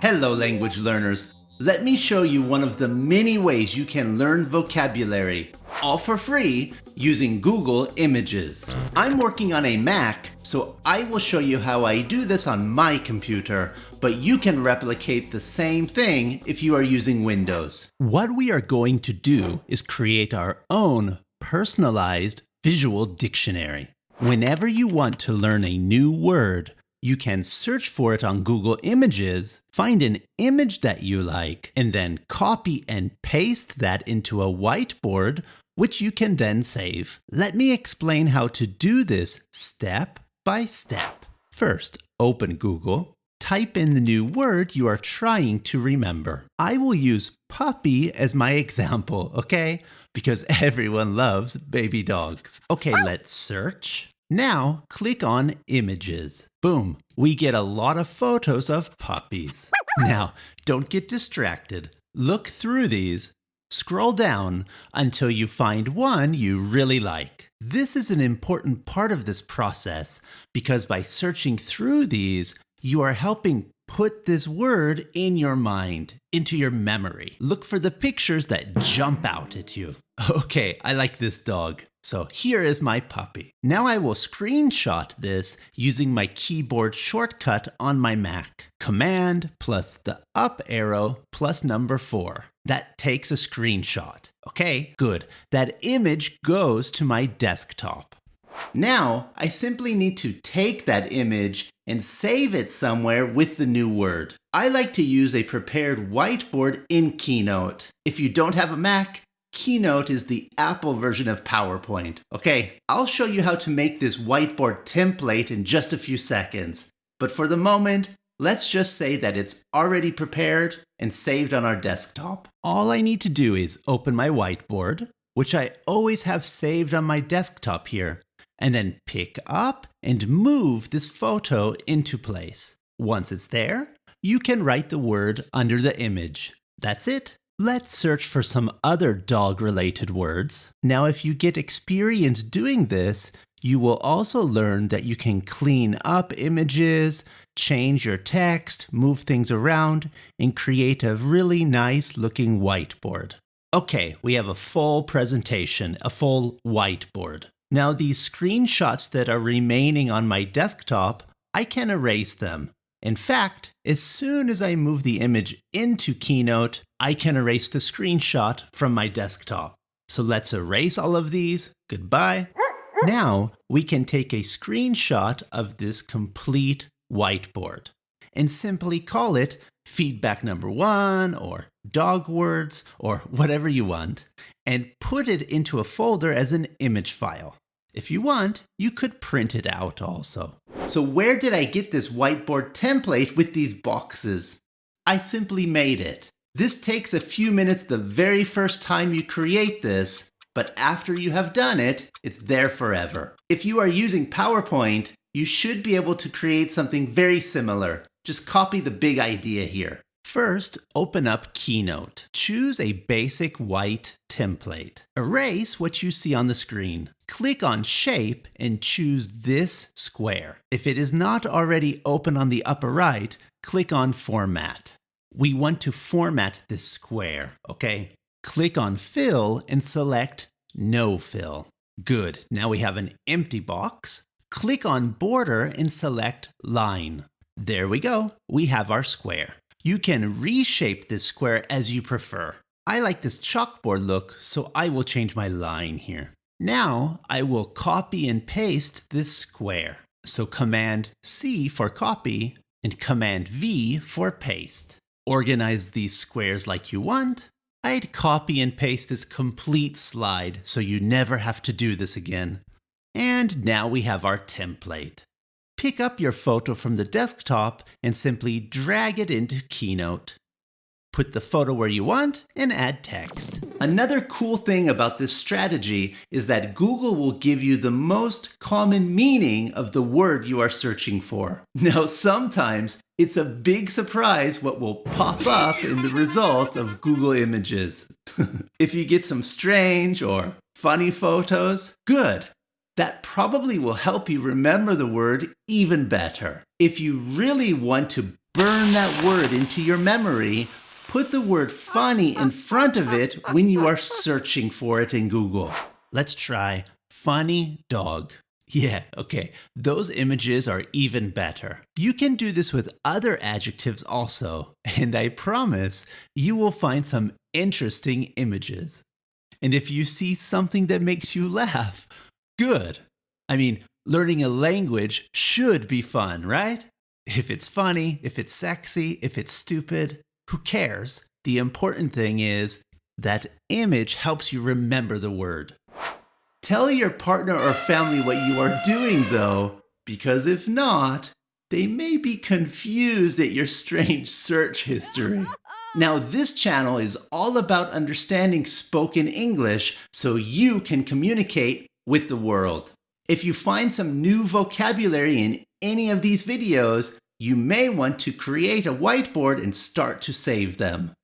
Hello language learners. Let me show you one of the many ways you can learn vocabulary, all for free, using Google Images. I'm working on a Mac, so I will show you how I do this on my computer, but you can replicate the same thing if you are using Windows. What we are going to do is create our own personalized visual dictionary. Whenever you want to learn a new word, you can search for it on Google Images, find an image that you like, and then copy and paste that into a whiteboard, which you can then save. Let me explain how to do this step by step. First, open Google, type in the new word you are trying to remember. I will use puppy as my example, okay? Because everyone loves baby dogs. Okay, let's search. Now, click on Images. Boom, we get a lot of photos of puppies. Now, don't get distracted. Look through these. Scroll down until you find one you really like. This is an important part of this process because by searching through these, you are helping put this word in your mind, into your memory. Look for the pictures that jump out at you. Okay, I like this dog. So here is my puppy. Now I will screenshot this using my keyboard shortcut on my Mac. Command plus the up arrow plus number 4. That takes a screenshot. Okay, good. That image goes to my desktop. Now I simply need to take that image and save it somewhere with the new word. I like to use a prepared whiteboard in Keynote. If you don't have a Mac, Keynote is the Apple version of PowerPoint. Okay, I'll show you how to make this whiteboard template in just a few seconds. But for the moment, let's just say that it's already prepared and saved on our desktop. All I need to do is open my whiteboard, which I always have saved on my desktop here, and then pick up and move this photo into place. Once it's there, you can write the word under the image. That's it. Let's search for some other dog-related words. Now, if you get experience doing this, you will also learn that you can clean up images, change your text, move things around, and create a really nice-looking whiteboard. Okay, we have a full presentation, a full whiteboard. Now, these screenshots that are remaining on my desktop, I can erase them. In fact, as soon as I move the image into Keynote, I can erase the screenshot from my desktop. So let's erase all of these. Goodbye. Now we can take a screenshot of this complete whiteboard and simply call it feedback number 1 or dog words or whatever you want and put it into a folder as an image file. If you want, you could print it out also. So where did I get this whiteboard template with these boxes? I simply made it. This takes a few minutes the very first time you create this, but after you have done it, it's there forever. If you are using PowerPoint, you should be able to create something very similar. Just copy the big idea here. First, open up Keynote. Choose a basic white template. Erase what you see on the screen. Click on Shape and choose this square. If it is not already open on the upper right, click on Format. We want to format this square, okay? Click on Fill and select No Fill. Good. Now we have an empty box. Click on Border and select Line. There we go. We have our square. You can reshape this square as you prefer. I like this chalkboard look, so I will change my line here. Now I will copy and paste this square. So Command C for copy and Command V for paste. Organize these squares like you want. I'd copy and paste this complete slide so you never have to do this again. And now we have our template. Pick up your photo from the desktop and simply drag it into Keynote. Put the photo where you want and add text. Another cool thing about this strategy is that Google will give you the most common meaning of the word you are searching for. Now, sometimes it's a big surprise what will pop up in the results of Google Images. If you get some strange or funny photos, good. That probably will help you remember the word even better. If you really want to burn that word into your memory, put the word funny in front of it when you are searching for it in Google. Let's try funny dog. Yeah, okay, those images are even better. You can do this with other adjectives also, and I promise you will find some interesting images. And if you see something that makes you laugh, good. I mean, learning a language should be fun, right? If it's funny, if it's sexy, if it's stupid, who cares? The important thing is that image helps you remember the word. Tell your partner or family what you are doing, though, because if not, they may be confused at your strange search history. Now, this channel is all about understanding spoken English so you can communicate with the world. If you find some new vocabulary in any of these videos, you may want to create a whiteboard and start to save them.